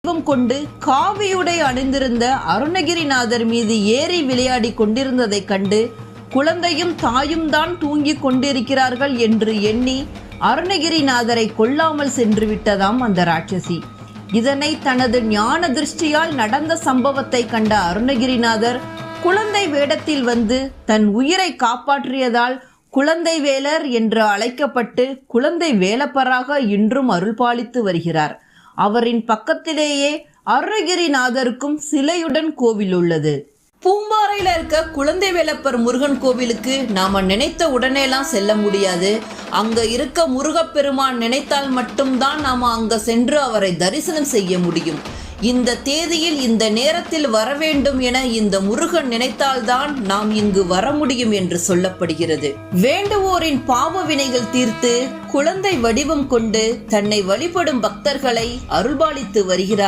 வடிவம் கொண்டு காவியுடை அணிந்திருந்த அருணகிரிநாதர் மீது ஏறி விளையாடி கொண்டிருந்ததை கண்டு குழந்தையும் தாயும் தான் தூங்கிக் கொண்டிருக்கிறார்கள் என்று எண்ணி அருணகிரிநாதரை கொல்லாமல் சென்று விட்டதாம் அந்த ராட்சசி. இதனை தனது ஞான திருஷ்டியால் நடந்த சம்பவத்தை கண்ட அருணகிரிநாதர் குழந்தை வேடத்தில் வந்து தன் உயிரை காப்பாற்றியதால் குழந்தை வேலர் என்று அழைக்கப்பட்டு குழந்தை வேலப்பராக இன்றும் அருள்பாலித்து வருகிறார். அவரின் பக்கத்திலேயே அருணகிரிநாதருக்கும் சிலையுடன் கோவில் உள்ளது. பூம்பாறையில இருக்க குழந்தை வேலப்பர் முருகன் கோவிலுக்கு நாம நினைத்த உடனேலாம் செல்ல முடியாது. அங்க இருக்க முருகப்பெருமான் நினைத்தால் மட்டும்தான் நாம அங்க சென்று அவரை தரிசனம் செய்ய முடியும். இந்த தேதியில் இந்த நேரத்தில் வர வேண்டும் என இந்த முருகன் நினைத்தால்தான் நாம் இங்கு வர முடியும் என்று சொல்லப்படுகிறது. வேண்டுவோரின் பாவ வினைகள் தீர்த்து குழந்தை வடிவம் கொண்டு தன்னை வழிபடும் பக்தர்களை அருள்பாலித்து வருகிறார்